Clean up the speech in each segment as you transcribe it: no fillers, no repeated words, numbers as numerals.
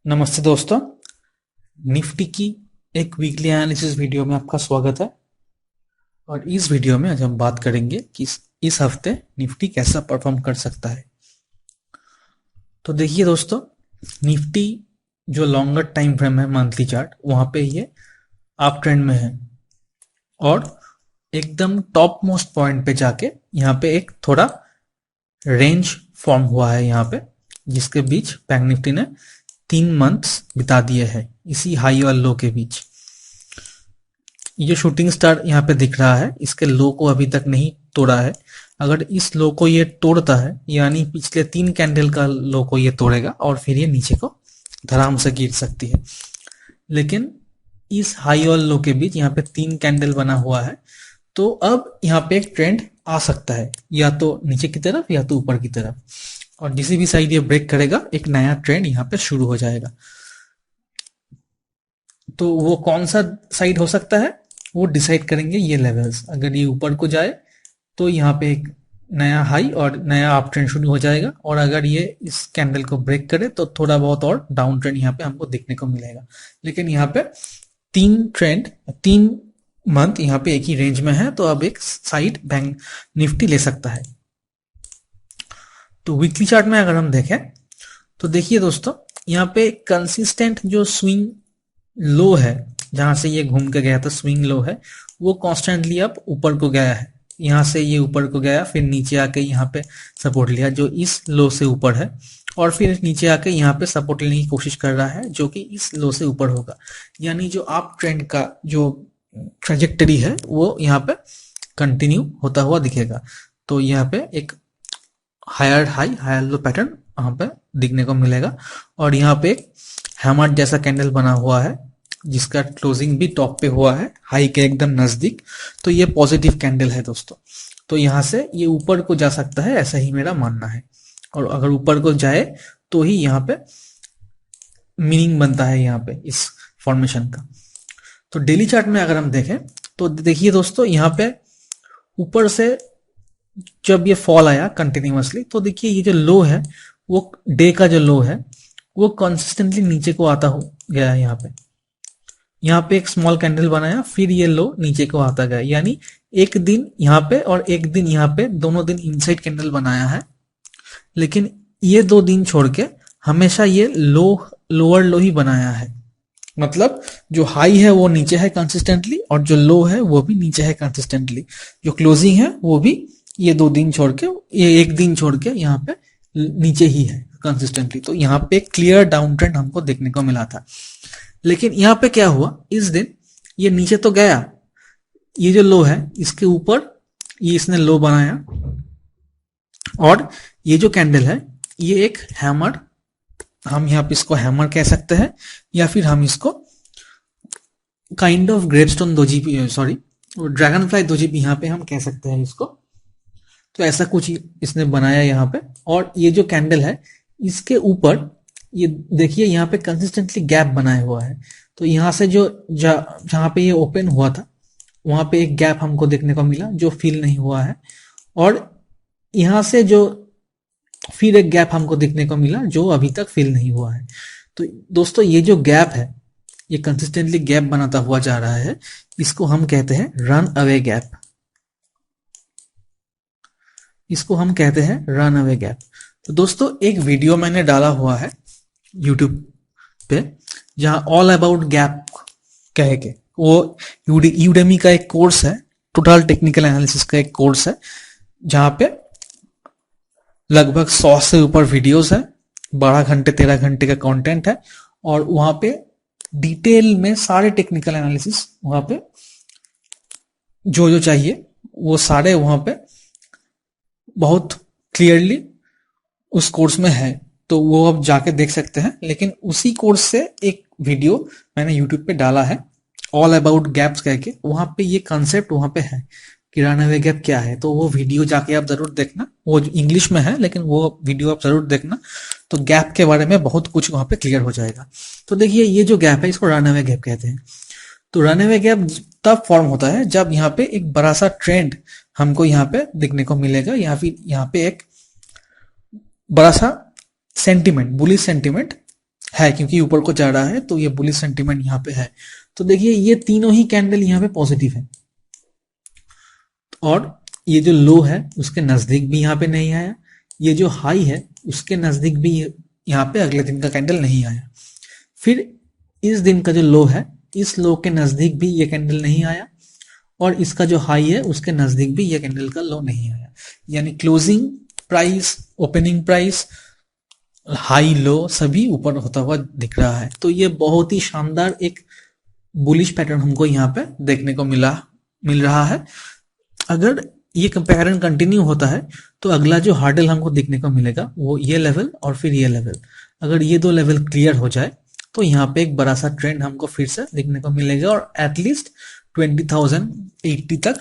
नमस्ते दोस्तों। निफ्टी की एक वीकली एनालिसिस वीडियो में आपका स्वागत है। और इस वीडियो में आज हम बात करेंगे कि इस हफ्ते निफ्टी कैसा परफॉर्म कर सकता है। तो देखिए दोस्तों, निफ्टी जो लॉन्गर टाइम फ्रेम है, मंथली चार्ट, वहां पे ये अप ट्रेंड में है और एकदम टॉप मोस्ट पॉइंट पे जाके यहाँ पे एक थोड़ा रेंज फॉर्म हुआ है यहाँ पे, जिसके बीच बैंक निफ्टी ने 3 मंथ्स बिता दिए हैं इसी हाई और लो के बीच। ये शूटिंग स्टार यहाँ पे दिख रहा है, इसके लो को अभी तक नहीं तोड़ा है। अगर इस लो को ये तोड़ता है, यानी पिछले 3 कैंडल का लो को ये तोड़ेगा और फिर ये नीचे को धड़ाम से गिर सकती है। लेकिन इस हाई और लो के बीच यहाँ पे 3 कैंडल बना हुआ है, तो अब यहाँ पे एक ट्रेंड आ सकता है, या तो नीचे की तरफ या तो ऊपर की तरफ। और जिसी भी साइड ये ब्रेक करेगा, एक नया ट्रेंड यहाँ पे शुरू हो जाएगा। तो वो कौन सा साइड हो सकता है, वो डिसाइड करेंगे ये लेवल्स। अगर ये ऊपर को जाए तो यहाँ पे एक नया हाई और नया अप ट्रेंड शुरू हो जाएगा, और अगर ये इस कैंडल को ब्रेक करे तो थोड़ा बहुत और डाउन ट्रेंड यहाँ पे हमको देखने को मिलेगा। लेकिन यहाँ पे 3 मंथ यहाँ पे एक ही रेंज में है, तो अब एक साइड बैंक निफ्टी ले सकता है। तो वीकली चार्ट में अगर हम देखें तो देखिए दोस्तों, यहाँ पे कंसिस्टेंट जो स्विंग लो है, जहां से ये घूम के गया था, स्विंग लो है, वो कॉन्स्टेंटली अब ऊपर को गया है। यहां से ये ऊपर को गया, फिर नीचे आके यहाँ पे सपोर्ट लिया जो इस लो से ऊपर है, और फिर नीचे आके यहाँ पे सपोर्ट लेने की कोशिश कर रहा है जो कि इस लो से ऊपर होगा। यानी जो अप ट्रेंड का जो ट्रेजेक्टरी है वो यहाँ पे कंटिन्यू होता हुआ दिखेगा। तो यहाँ पे एक higher high higher low pattern यहाँ पे दिखने को मिलेगा, और यहाँ पे एक हैमर जैसा कैंडल बना हुआ है जिसका क्लोजिंग भी टॉप पे हुआ है, हाई के एकदम नजदीक। तो ये पॉजिटिव कैंडल है दोस्तों। तो यहाँ से ये ऊपर को जा सकता है, ऐसा ही मेरा मानना है। और अगर ऊपर को जाए तो ही यहाँ पे मीनिंग बनता है यहाँ पे इस फॉर्मेशन का। तो डेली चार्ट में अगर हम देखें तो देखिए दोस्तों, यहाँ पे ऊपर से जब ये फॉल आया कंटिन्यूअसली, तो देखिए ये जो लो है, वो डे का जो लो है, वो कंसिस्टेंटली नीचे को आता हो गया है। यहाँ पे एक स्मॉल कैंडल बनाया, फिर ये लो नीचे को आता गया। यानी एक दिन यहाँ पे और एक दिन यहाँ पे, दोनों दिन इनसाइड कैंडल बनाया है। लेकिन ये 2 दिन छोड़ के हमेशा ये लोअर लो ही बनाया है। मतलब जो हाई है वो नीचे है कंसिस्टेंटली, और जो लो है वो भी नीचे है कंसिस्टेंटली। जो क्लोजिंग है वो भी ये 2 दिन छोड़ के, ये एक दिन छोड़ के यहाँ पे नीचे ही है कंसिस्टेंटली। तो यहाँ पे क्लियर डाउन ट्रेंड हमको देखने को मिला था। लेकिन यहाँ पे क्या हुआ, इस दिन ये नीचे तो गया, ये जो लो है इसके ऊपर ये इसने लो बनाया, और ये जो कैंडल है ये एक हैमर, हम यहाँ पे इसको हैमर कह सकते हैं, या फिर हम इसको kind of gravestone doji, sorry dragon fly doji भी यहाँ पे हम कह सकते हैं इसको। तो ऐसा कुछ इसने बनाया यहाँ पे, और ये जो कैंडल है इसके ऊपर ये देखिए यहाँ पे कंसिस्टेंटली गैप बनाया हुआ है। तो यहाँ से जो जहां पे ये ओपन हुआ था वहां पे एक गैप हमको देखने को मिला जो फिल नहीं हुआ है, और यहाँ से जो फिर एक गैप हमको देखने को मिला जो अभी तक फिल नहीं हुआ है। तो दोस्तों, ये जो गैप है, ये कंसिस्टेंटली गैप बनाता हुआ जा रहा है, इसको हम कहते हैं रन अवे गैप। इसको हम कहते हैं रन अवे गैप। तो दोस्तों, एक वीडियो मैंने डाला हुआ है यूट्यूब पे, जहां ऑल अबाउट गैप कह के, वो यूडेमी का एक कोर्स है, टोटल टेक्निकल एनालिसिस का एक कोर्स है, जहां पे लगभग 100 से ऊपर वीडियोस है, 12 घंटे 13 घंटे का कंटेंट है, और वहां पे डिटेल में सारे टेक्निकल एनालिसिस वहां पे जो जो चाहिए वो सारे वहां पे बहुत क्लियरली उस कोर्स में है। तो वो आप जाके देख सकते हैं। लेकिन उसी कोर्स से एक वीडियो मैंने यूट्यूब पे डाला है, ऑल अबाउट गैप्स कह के, वहां पे ये कॉन्सेप्ट वहां पे है कि रन अवे गैप क्या है। तो वो वीडियो जाके आप जरूर देखना, वो इंग्लिश में है लेकिन वो वीडियो आप जरूर देखना। तो गैप के बारे में बहुत कुछ वहां पे क्लियर हो जाएगा। तो देखिए, ये जो गैप है इसको रन अवे गैप कहते हैं। तो रन अवे गैप तब फॉर्म होता है जब यहाँ पे एक बड़ा सा ट्रेंड हमको यहाँ पे देखने को मिलेगा, या फिर यहाँ पे एक बड़ा सा सेंटिमेंट, बुलिश सेंटिमेंट है, क्योंकि ऊपर को जा रहा है तो ये बुलिश सेंटीमेंट यहाँ पे है। तो देखिए ये तीनों ही कैंडल यहाँ पे पॉजिटिव है, और ये जो लो है उसके नजदीक भी यहाँ पे नहीं आया, ये जो हाई है उसके नजदीक भी यहाँ पे अगले दिन का कैंडल नहीं आया। फिर इस दिन का जो लो है इस लो के नजदीक भी ये कैंडल नहीं आया, और इसका जो हाई है उसके नजदीक भी ये कैंडल का लो नहीं आया। यानी closing price, opening price, high low सभी ऊपर होता हुआ दिख रहा है। तो ये बहुत ही शानदार एक बुलिश पैटर्न हमको यहाँ पे देखने को मिल रहा है। अगर ये पैटर्न कंटिन्यू होता है तो अगला जो हार्डल हमको देखने को मिलेगा वो ये लेवल और फिर ये लेवल। अगर ये दो लेवल क्लियर हो जाए तो यहाँ पे एक बड़ा सा ट्रेंड हमको फिर से देखने को मिलेगा, और एटलीस्ट 20,080 तक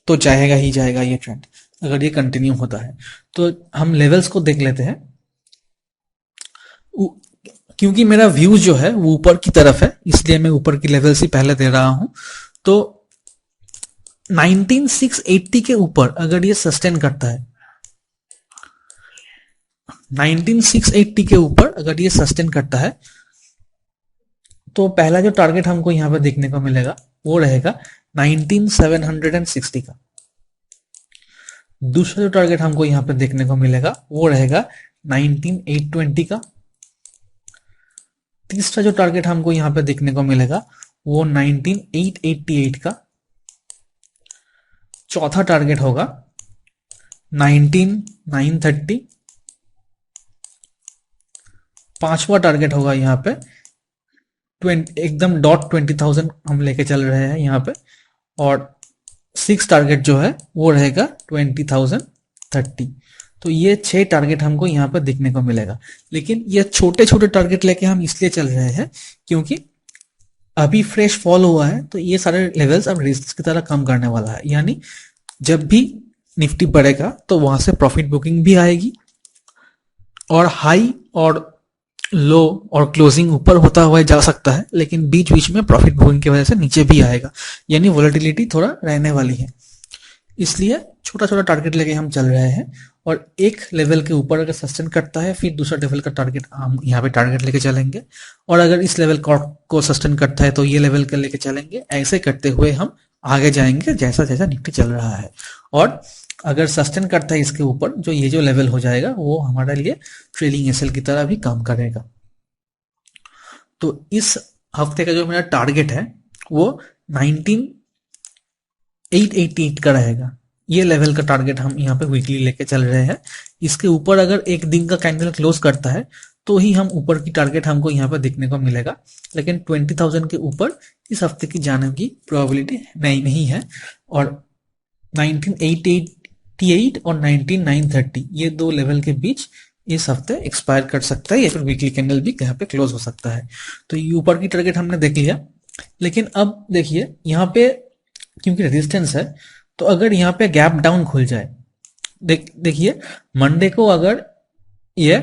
तो जाएगा ही जाएगा ये ट्रेंड, अगर ये कंटिन्यू होता है। तो हम लेवल्स को देख लेते हैं। क्योंकि मेरा व्यूज जो है वो ऊपर की तरफ है, इसलिए मैं ऊपर की लेवल्स ही पहले दे रहा हूं। तो 19,680 के ऊपर अगर ये सस्टेन करता है, 19,680 के ऊपर अगर ये सस्टेन करता है तो पहला जो टारगेट हमको यहां पर देखने को मिलेगा वो रहेगा 19,760 का। दूसरा जो टारगेट हमको यहां पर देखने को मिलेगा वो रहेगा 19,820 का। तीसरा जो टारगेट हमको यहां पे देखने को मिलेगा वो 19,888 का। चौथा टारगेट होगा 19,930। पांचवा टारगेट होगा यहाँ पे एकदम डॉट 20,000 हम लेके चल रहे हैं यहाँ पे, और सिक्स टारगेट जो है वो रहेगा 20,030। तो ये 6 टारगेट हमको यहाँ पर देखने को मिलेगा। लेकिन ये छोटे छोटे टारगेट लेके हम इसलिए चल रहे हैं क्योंकि अभी फ्रेश फॉल हुआ है, तो ये सारे लेवल्स अब रेजिस्टेंस की तरह काम करने वाला है। यानी जब भी निफ्टी बढ़ेगा तो वहां से प्रॉफिट बुकिंग भी आएगी, और हाई और लो और क्लोजिंग ऊपर होता हुआ जा सकता है, लेकिन बीच बीच में प्रॉफिट बुकिंग की वजह से नीचे भी आएगा। यानी वोलेटिलिटी थोड़ा रहने वाली है, इसलिए छोटा छोटा टारगेट लेके हम चल रहे हैं। और एक लेवल के ऊपर अगर सस्टेन करता है फिर दूसरा लेवल का टारगेट हम यहाँ पे टारगेट लेके चलेंगे, और अगर इस लेवल को सस्टेन करता है तो ये लेवल का लेके चलेंगे। ऐसे करते हुए हम आगे जाएंगे जैसा जैसा निफ्टी चल रहा है। और अगर सस्टेन करता है इसके ऊपर जो ये जो लेवल हो जाएगा वो हमारे लिए ट्रेलिंग एसएल की तरह भी काम करेगा। तो इस हफ्ते का जो मेरा टारगेट है वो 19,888 का रहेगा। ये लेवल का टारगेट हम यहाँ पे वीकली लेके चल रहे हैं। इसके ऊपर अगर एक दिन का कैंडल क्लोज करता है तो ही हम ऊपर की टारगेट हमको यहाँ पे देखने को मिलेगा, लेकिन 20,000 के ऊपर इस हफ्ते की जाने की प्रोबेबिलिटी नहीं है। और 19,888 और 19,930 ये दो लेवल के बीच इस हफ्ते एक्सपायर कर सकता है, या फिर वीकली कैंडल भी यहाँ पे क्लोज हो सकता है। तो ये ऊपर की टारगेट हमने देख लिया। लेकिन अब देखिए यहाँ पे क्योंकि रेजिस्टेंस है, तो अगर यहाँ पे गैप डाउन खुल जाए, देखिए मंडे को अगर ये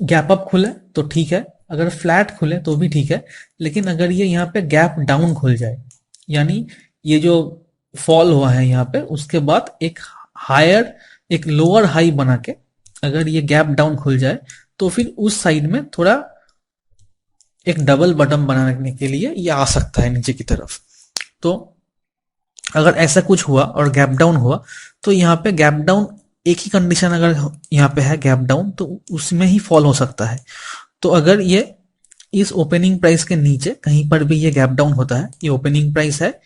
गैप अप खुले तो ठीक है, अगर फ्लैट खुले तो भी ठीक है। लेकिन अगर ये यहाँ पे गैप डाउन खुल जाए, यानी ये जो फॉल हुआ है यहाँ पे उसके बाद एक लोअर हाई बना के अगर ये गैप डाउन खुल जाए, तो फिर उस साइड में थोड़ा एक डबल बटन बनाने के लिए ये आ सकता है नीचे की तरफ। तो अगर ऐसा कुछ हुआ और गैप डाउन हुआ तो यहाँ पे गैप डाउन एक ही कंडीशन अगर यहाँ पे है गैप डाउन, तो उसमें ही फॉल हो सकता है। तो अगर ये इस ओपनिंग प्राइस के नीचे कहीं पर भी ये गैप डाउन होता है, ये ओपनिंग प्राइस है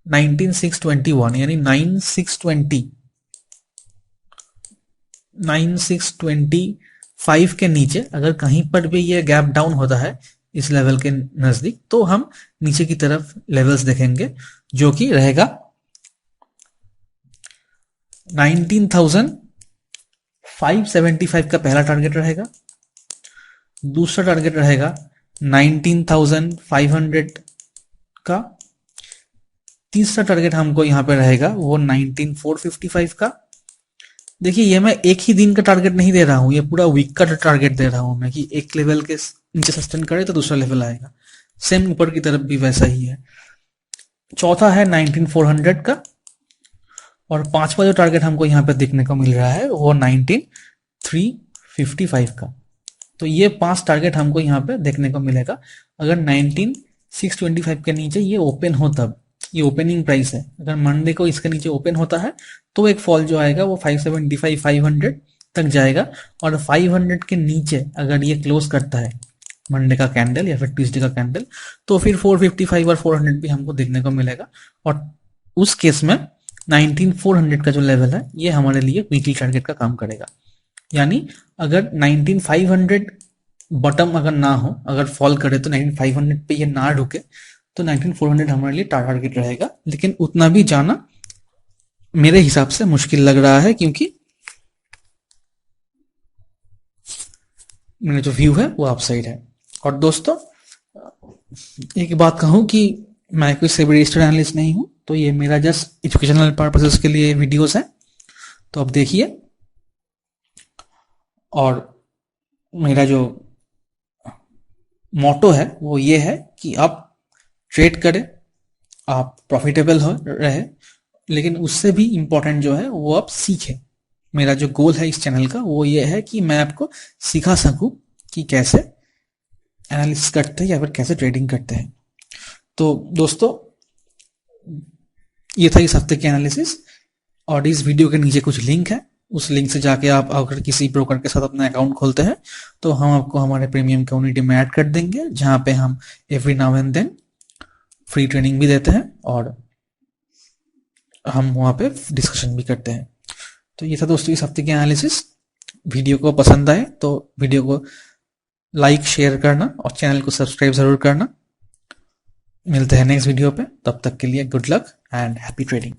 19,621, यानी 9,625 के नीचे अगर कहीं पर भी ये गैप डाउन होता है इस लेवल के नजदीक, तो हम नीचे की तरफ लेवल्स देखेंगे, जो कि रहेगा 19,575 का पहला टारगेट रहेगा। दूसरा टारगेट रहेगा 19,500 का। तीसरा टारगेट हमको यहां पे रहेगा वो 19,455 का। देखिए ये मैं एक ही दिन का टारगेट नहीं दे रहा हूं, ये पूरा वीक का टारगेट दे रहा हूं मैं, कि एक लेवल के नीचे सस्टेन करे तो दूसरा लेवल आएगा। सेम ऊपर की तरफ भी वैसा ही है। चौथा है 19,400 का, और पांचवा जो टारगेट हमको यहाँ पे देखने को मिल रहा है वो 19,355 का। तो ये 5 टारगेट हमको यहाँ पे देखने को मिलेगा। अगर 19625 के नीचे ये ओपन हो तब, ये ओपनिंग प्राइस है, अगर मंडे को इसके नीचे ओपन होता है तो एक फॉल जो आएगा वो 575 500 तक जाएगा। और 500 के नीचे अगर ये क्लोज करता है मंडे का कैंडल या फिर ट्यूसडे का कैंडल, तो फिर 455 और 400 भी हमको देखने को मिलेगा। और उस केस में 19400 का जो लेवल है ये हमारे लिए वीकली टारगेट का काम करेगा। यानी अगर 19500 बॉटम अगर ना हो, अगर फॉल करे तो 19500 पे ये ना रुके तो 19400 हमारे लिए टारगेट रहेगा। लेकिन उतना भी जाना मेरे हिसाब से मुश्किल लग रहा है, क्योंकि मेरा जो व्यू है वो अपसाइड है। और दोस्तों एक बात कहूं कि मैं कोई सेबी रजिस्टर्ड एनालिस्ट नहीं हूं, तो ये मेरा जस्ट एजुकेशनल पर्पसेस के लिए वीडियोस हैं, तो अब देखिए। और मेरा जो मोटो है वो ये है कि आप ट्रेड करें, आप प्रॉफिटेबल हो रहे, लेकिन उससे भी इम्पोर्टेंट जो है वो आप सीखें। मेरा जो गोल है इस चैनल का वो ये है कि मैं आपको सिखा सकूं कि कैसे एनालिसिस करते हैं या फिर कैसे ट्रेडिंग करते हैं। तो दोस्तों ये था इस हफ्ते की एनालिसिस, और इस वीडियो के नीचे कुछ लिंक है, उस लिंक से जाके आप अगर किसी ब्रोकर के साथ अपना अकाउंट खोलते हैं तो हम आपको हमारे प्रीमियम कम्युनिटी में ऐड कर देंगे, जहां पे हम every now and then free training भी देते हैं और हम वहां पे डिस्कशन भी करते हैं। तो ये था दोस्तों इस हफ्ते की एनालिसिस। वीडियो को पसंद आए तो वीडियो को लाइक शेयर करना और चैनल को सब्सक्राइब जरूर करना। मिलते हैं नेक्स्ट वीडियो पे, तब तक के लिए good luck and happy trading.